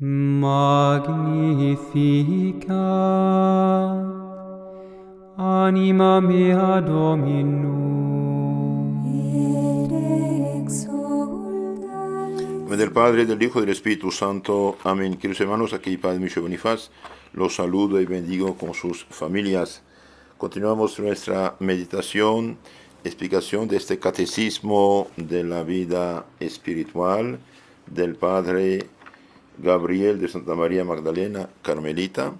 Magnificat anima mea Dominum. Et exultat. En nombre del Padre, del Hijo y del Espíritu Santo. Amén. Queridos hermanos, aquí Padre Michel Bonifaz los saludo y bendigo con sus familias. Continuamos nuestra meditación, explicación de este catecismo de la vida espiritual del Padre Gabriel de Santa María Magdalena Carmelita.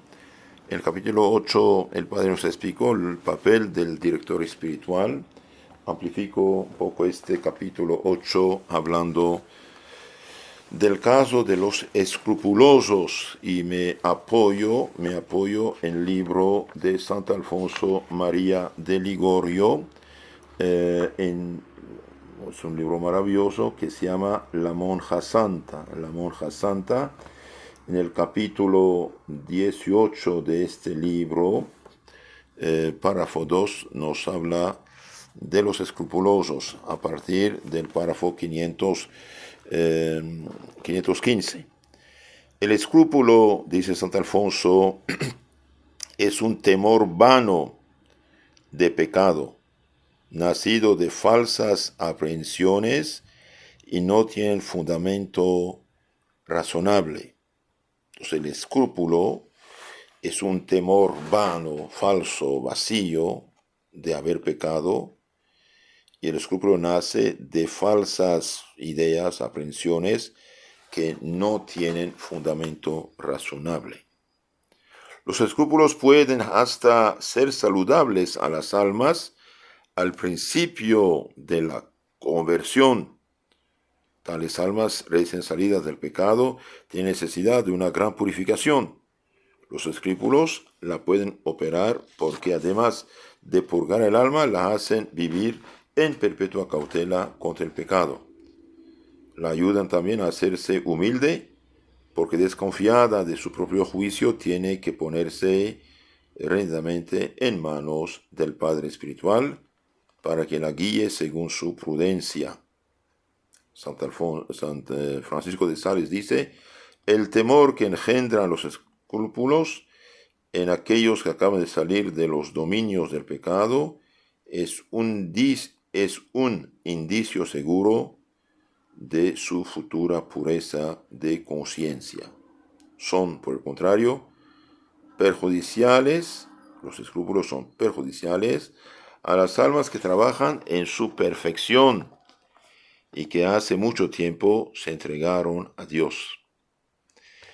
En el capítulo 8 el Padre nos explicó el papel del director espiritual. Amplifico un poco este capítulo 8 hablando del caso de los escrupulosos y me apoyo en el libro de Santo Alfonso María de Ligorio. Es un libro maravilloso que se llama La Monja Santa. La Monja Santa, en el capítulo 18 de este libro, párrafo 2, nos habla de los escrupulosos a partir del párrafo 515. El escrúpulo, dice Santo Alfonso, es un temor vano de pecado, nacido de falsas aprehensiones y no tiene fundamento razonable. Entonces el escrúpulo es un temor vano, falso, vacío de haber pecado, y el escrúpulo nace de falsas ideas, aprehensiones que no tienen fundamento razonable. Los escrúpulos pueden hasta ser saludables a las almas al principio de la conversión. Tales almas recién salidas del pecado tienen necesidad de una gran purificación. Los escrúpulos la pueden operar porque además de purgar el alma, la hacen vivir en perpetua cautela contra el pecado. La ayudan también a hacerse humilde, porque desconfiada de su propio juicio tiene que ponerse rendidamente en manos del Padre Espiritual para que la guíe según su prudencia. San Francisco de Sales dice: el temor que engendran los escrúpulos en aquellos que acaban de salir de los dominios del pecado es un indicio seguro de su futura pureza de conciencia. Son, por el contrario, perjudiciales, los escrúpulos son perjudiciales a las almas que trabajan en su perfección y que hace mucho tiempo se entregaron a Dios.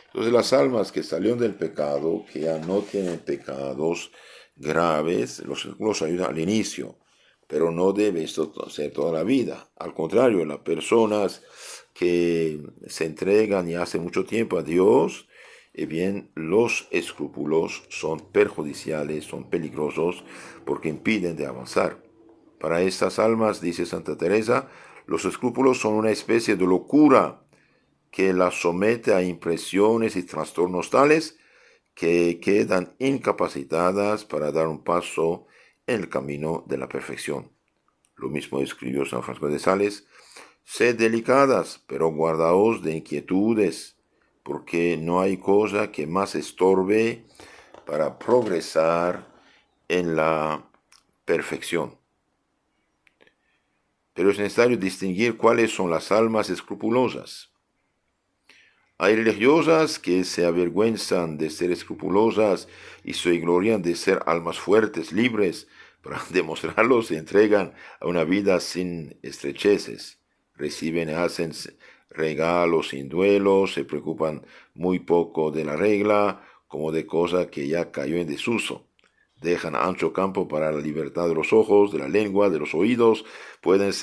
Entonces las almas que salieron del pecado, que ya no tienen pecados graves, los escrúpulos ayudan al inicio, pero no debe esto ser toda la vida. Al contrario, las personas que se entregan y hace mucho tiempo a Dios, bien, los escrúpulos son perjudiciales, son peligrosos, porque impiden de avanzar. Para estas almas, dice Santa Teresa, los escrúpulos son una especie de locura que las somete a impresiones y trastornos tales que quedan incapacitadas para dar un paso en el camino de la perfección. Lo mismo escribió San Francisco de Sales: sed delicadas, pero guardaos de inquietudes, porque no hay cosa que más estorbe para progresar en la perfección. Pero es necesario distinguir cuáles son las almas escrupulosas. Hay religiosas que se avergüenzan de ser escrupulosas y se glorian de ser almas fuertes, libres. Para demostrarlo se entregan a una vida sin estrecheces. Reciben y hacen regalos sin duelos, se preocupan muy poco de la regla, como de cosa que ya cayó en desuso. Dejan ancho campo para la libertad de los ojos, de la lengua, de los oídos. Pueden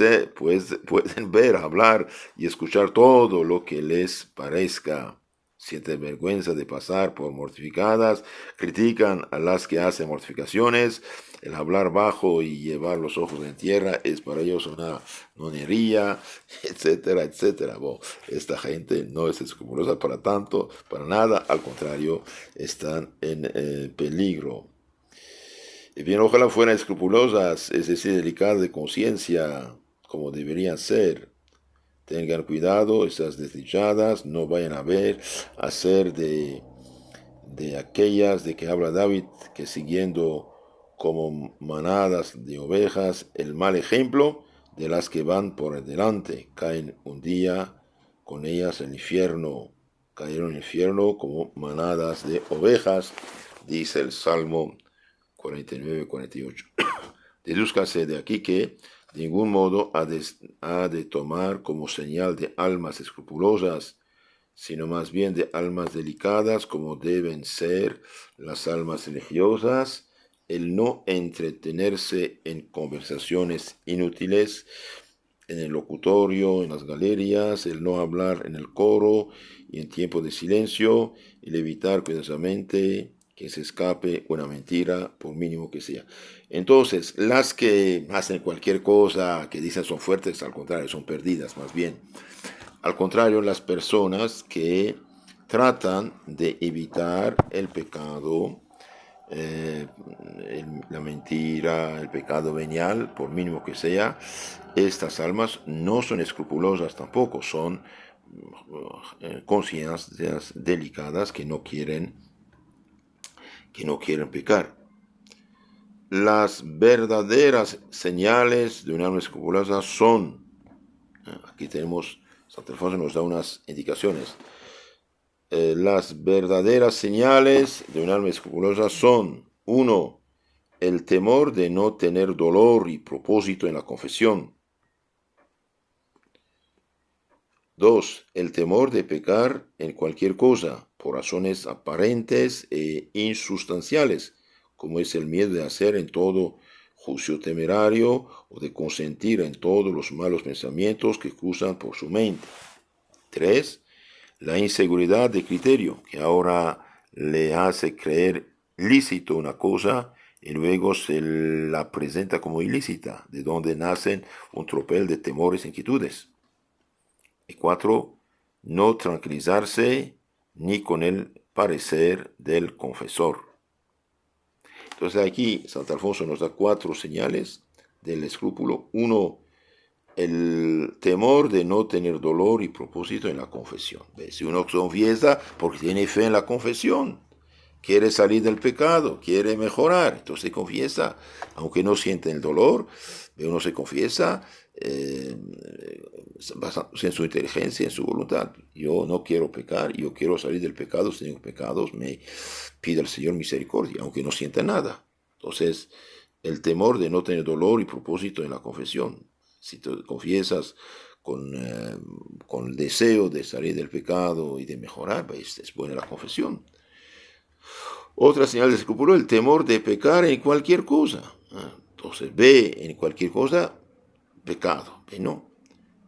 ver, hablar y escuchar todo lo que les parezca. Sienten vergüenza de pasar por mortificadas, critican a las que hacen mortificaciones. El hablar bajo y llevar los ojos en tierra es para ellos una nonería, etcétera, etcétera. Bueno, esta gente no es escrupulosa para tanto, para nada, al contrario, están en peligro. Y bien, ojalá fueran escrupulosas, es decir, delicadas de conciencia, como deberían ser. Tengan cuidado, esas desdichadas no vayan a ser de aquellas de que habla David, que siguiendo como manadas de ovejas el mal ejemplo de las que van por delante, caen un día con ellas en el infierno, cayeron en el infierno como manadas de ovejas, dice el Salmo 49-48. Dedúzcase de aquí que de ningún modo ha de tomar como señal de almas escrupulosas, sino más bien de almas delicadas, como deben ser las almas religiosas, el no entretenerse en conversaciones inútiles, en el locutorio, en las galerías, el no hablar en el coro y en tiempo de silencio, el evitar cuidadosamente que se escape una mentira, por mínimo que sea. Entonces, las que hacen cualquier cosa, que dicen son fuertes, al contrario, son perdidas más bien. Al contrario, las personas que tratan de evitar el pecado, la mentira, el pecado venial, por mínimo que sea, estas almas no son escrupulosas tampoco, son conciencias delicadas que no quieren pecar. Las verdaderas señales de un alma escrupulosa son, aquí tenemos, Santo Alfonso nos da unas indicaciones. Las verdaderas señales de un alma escrupulosa son: 1. El temor de no tener dolor y propósito en la confesión. 2. El temor de pecar en cualquier cosa, por razones aparentes e insustanciales, como es el miedo de hacer en todo juicio temerario o de consentir en todos los malos pensamientos que cruzan por su mente. 3. La inseguridad de criterio, que ahora le hace creer lícito una cosa y luego se la presenta como ilícita, de donde nacen un tropel de temores e inquietudes. Y 4. No tranquilizarse ni con el parecer del confesor. Entonces aquí Santo Alfonso nos da 4 señales del escrúpulo. 1. El temor de no tener dolor y propósito en la confesión. Si uno confiesa porque tiene fe en la confesión, quiere salir del pecado, quiere mejorar, entonces confiesa, aunque no siente el dolor, uno se confiesa basándose en su inteligencia, en su voluntad. Yo no quiero pecar, yo quiero salir del pecado, si tengo pecados, me pide al Señor misericordia, aunque no sienta nada. Entonces, el temor de no tener dolor y propósito en la confesión. Si te confiesas con el deseo de salir del pecado y de mejorar, pues es buena la confesión. Otra señal de escrúpulo, el temor de pecar en cualquier cosa. Entonces, ve en cualquier cosa pecado, ve no.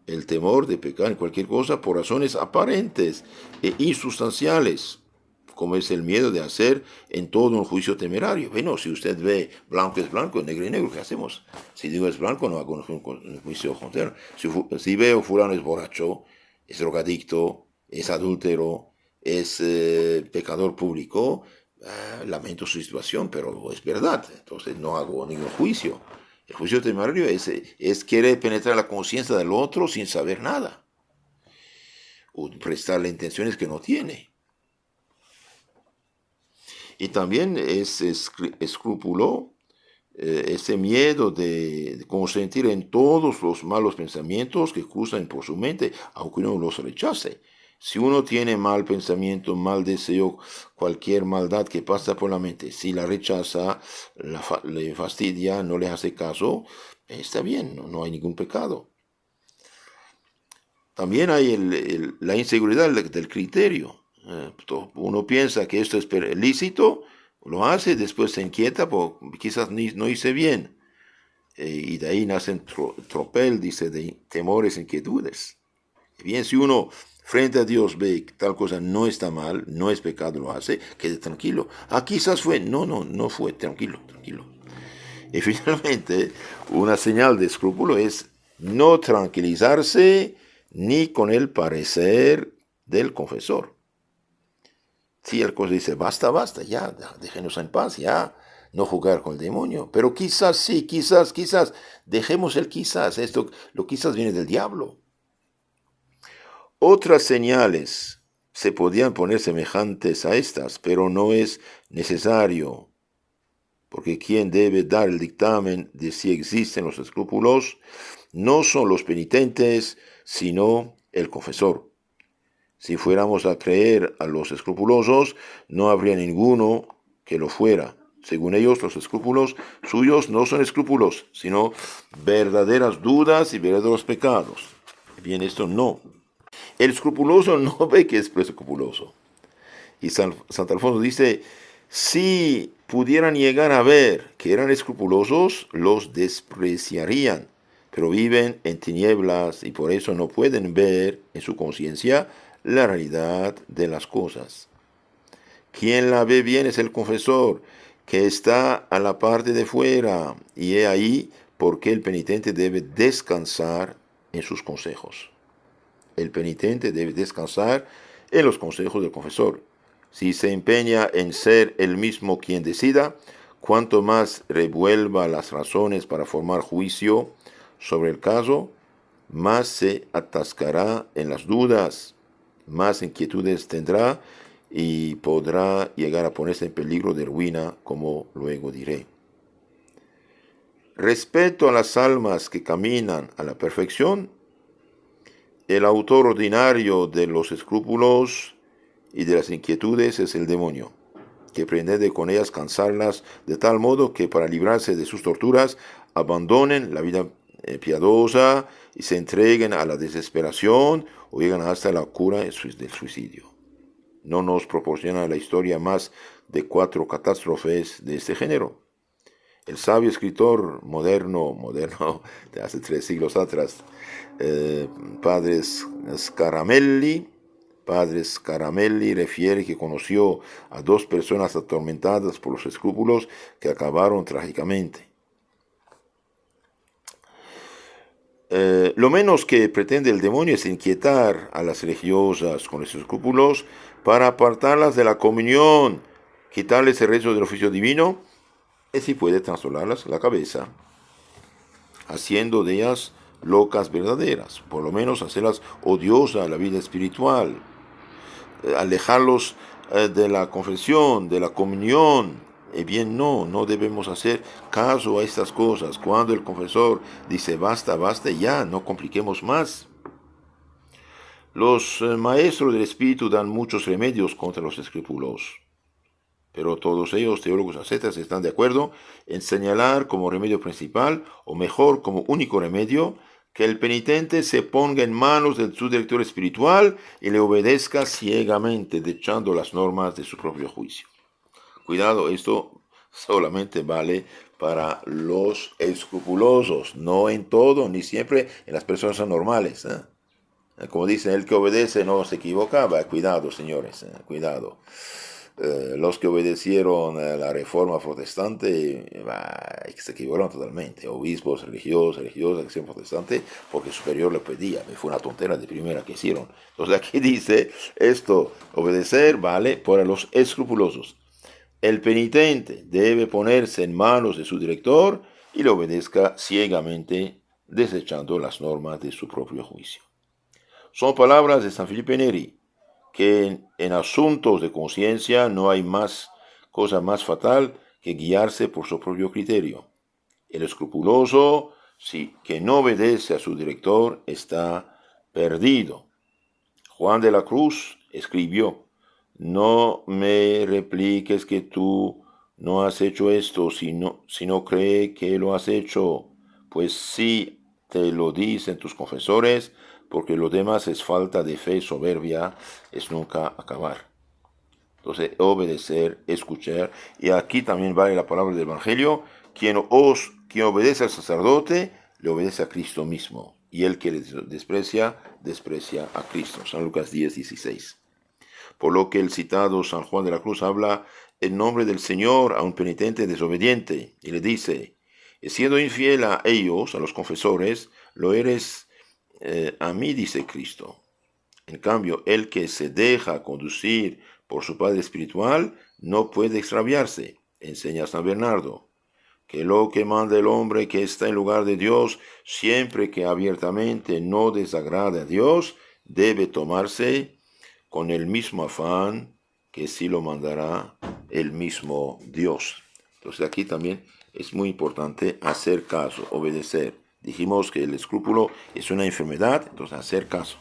El temor de pecar en cualquier cosa por razones aparentes e insustanciales, como es el miedo de hacer en todo un juicio temerario. Bueno, si usted ve blanco es blanco, negro es negro, ¿qué hacemos? Si digo es blanco, no hago un juicio contrario. Si veo fulano es borracho, es drogadicto, es adúltero, es pecador público, lamento su situación, pero es verdad. Entonces no hago ningún juicio. El juicio temerario es querer penetrar la conciencia del otro sin saber nada, o prestarle intenciones que no tiene. Y también es escrúpulo, ese miedo de consentir en todos los malos pensamientos que cruzan por su mente, aunque uno los rechace. Si uno tiene mal pensamiento, mal deseo, cualquier maldad que pasa por la mente, si la rechaza, le fastidia, no le hace caso, está bien, no hay ningún pecado. También hay la inseguridad del criterio. Uno piensa que esto es lícito, lo hace, después se inquieta porque quizás no hice bien. Y de ahí nacen tropel, dice, de temores, inquietudes. Bien, si uno frente a Dios ve que tal cosa no está mal, no es pecado, lo hace, quede tranquilo. Quizás fue, no fue, tranquilo. Y finalmente, una señal de escrúpulo es no tranquilizarse ni con el parecer del confesor. Si el cosa dice, basta, ya, déjenos en paz, ya, no jugar con el demonio. Pero quizás sí, quizás, dejemos el quizás. Lo quizás viene del diablo. Otras señales se podían poner semejantes a estas, pero no es necesario, porque quien debe dar el dictamen de si existen los escrúpulos no son los penitentes, sino el confesor. Si fuéramos a creer a los escrupulosos, no habría ninguno que lo fuera. Según ellos, los escrúpulos suyos no son escrúpulos, sino verdaderas dudas y verdaderos pecados. Bien, esto no. El escrupuloso no ve que es escrupuloso. Y Santo Alfonso dice, si pudieran llegar a ver que eran escrupulosos, los despreciarían, pero viven en tinieblas y por eso no pueden ver en su conciencia la realidad de las cosas. Quien la ve bien es el confesor, que está a la parte de fuera, y he ahí por qué el penitente debe descansar en sus consejos. El penitente debe descansar en los consejos del confesor. Si se empeña en ser él mismo quien decida, cuanto más revuelva las razones para formar juicio sobre el caso, más se atascará en las dudas, más inquietudes tendrá y podrá llegar a ponerse en peligro de ruina, como luego diré. Respecto a las almas que caminan a la perfección, el autor ordinario de los escrúpulos y de las inquietudes es el demonio, que pretende con ellas cansarlas de tal modo que para librarse de sus torturas abandonen la vida piadosa y se entreguen a la desesperación o llegan hasta la cura del suicidio. No nos proporciona la historia más de 4 catástrofes de este género. El sabio escritor moderno de hace 3 siglos atrás, Padre Scaramelli refiere que conoció a 2 personas atormentadas por los escrúpulos que acabaron trágicamente. Lo menos que pretende el demonio es inquietar a las religiosas con los escrúpulos para apartarlas de la comunión, quitarles el rezo del oficio divino, y si puede trastornarlas la cabeza, haciendo de ellas locas verdaderas, por lo menos hacerlas odiosas a la vida espiritual, alejarlos de la confesión, de la comunión. Bien, no debemos hacer caso a estas cosas. Cuando el confesor dice basta, basta, ya, no compliquemos más. Los maestros del espíritu dan muchos remedios contra los escrúpulos, pero todos ellos, teólogos ascetas, están de acuerdo en señalar como remedio principal, o mejor, como único remedio, que el penitente se ponga en manos de su director espiritual y le obedezca ciegamente, desechando las normas de su propio juicio. Cuidado, esto solamente vale para los escrupulosos, no en todo, ni siempre en las personas normales. Como dice, el que obedece no se equivoca. Cuidado, señores, cuidado. Los que obedecieron a la reforma protestante se equivocaron totalmente. Obispos, religiosas, que sean protestantes, porque el superior le pedía. Fue una tontera de primera que hicieron. Entonces aquí dice esto, obedecer vale para los escrupulosos. El penitente debe ponerse en manos de su director y le obedezca ciegamente, desechando las normas de su propio juicio. Son palabras de San Felipe Neri, que en asuntos de conciencia no hay cosa más fatal que guiarse por su propio criterio. El escrupuloso, que no obedece a su director, está perdido. Juan de la Cruz escribió: no me repliques que tú no has hecho esto, si no cree que lo has hecho, pues sí te lo dicen tus confesores, porque lo demás es falta de fe, soberbia, es nunca acabar. Entonces, obedecer, escuchar, y aquí también vale la palabra del Evangelio: quien obedece al sacerdote, le obedece a Cristo mismo, y el que le desprecia a Cristo. San Lucas 10:16. Por lo que el citado San Juan de la Cruz habla en nombre del Señor a un penitente desobediente, y le dice: siendo infiel a ellos, a los confesores, lo eres a mí, dice Cristo. En cambio, el que se deja conducir por su padre espiritual no puede extraviarse. Enseña San Bernardo que lo que manda el hombre que está en lugar de Dios, siempre que abiertamente no desagrade a Dios, debe tomarse con el mismo afán que si lo mandará el mismo Dios. Entonces aquí también es muy importante hacer caso, obedecer. Dijimos que el escrúpulo es una enfermedad, entonces hacer caso.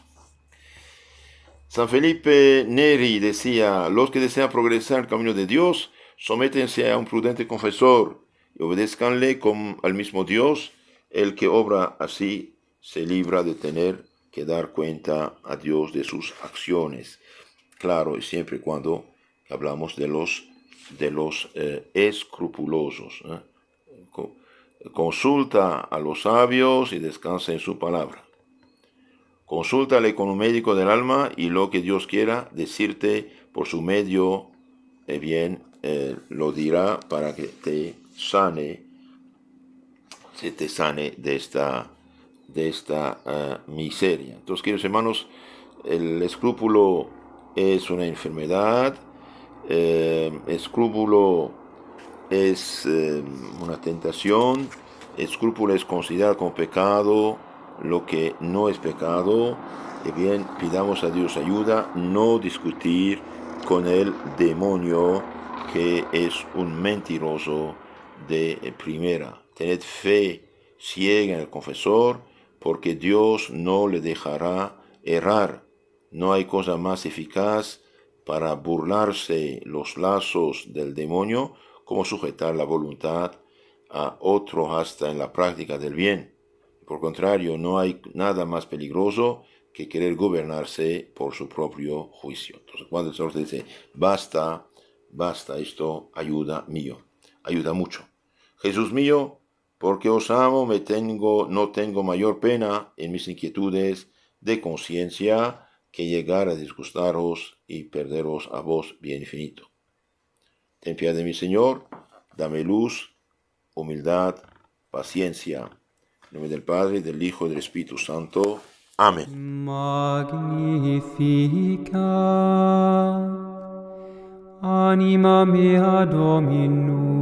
San Felipe Neri decía, los que desean progresar en el camino de Dios, sométense a un prudente confesor y obedezcanle al mismo Dios. El que obra así se libra de tener que dar cuenta a Dios de sus acciones. Claro, y siempre y cuando hablamos de los escrupulosos. Consulta a los sabios y descansa en su palabra. Consúltale con un médico del alma y lo que Dios quiera decirte por su medio, lo dirá para que se te sane de esta miseria. Entonces, queridos hermanos, el escrúpulo es una enfermedad, escrúpulo es una tentación, escrúpulo es considerado como pecado, lo que no es pecado. Pidamos a Dios ayuda, no discutir con el demonio que es un mentiroso de primera. Tened fe ciega en el confesor, porque Dios no le dejará errar. No hay cosa más eficaz para burlarse los lazos del demonio como sujetar la voluntad a otro hasta en la práctica del bien. Por contrario, no hay nada más peligroso que querer gobernarse por su propio juicio. Entonces, cuando el Señor te dice, basta, esto ayuda mucho. Jesús mío, porque os amo, no tengo mayor pena en mis inquietudes de conciencia que llegar a disgustaros y perderos a vos bien infinito. Ten piedad de mi Señor, dame luz, humildad, paciencia. En nombre del Padre, del Hijo y del Espíritu Santo. Amén. Magnificat anima mea Dominum.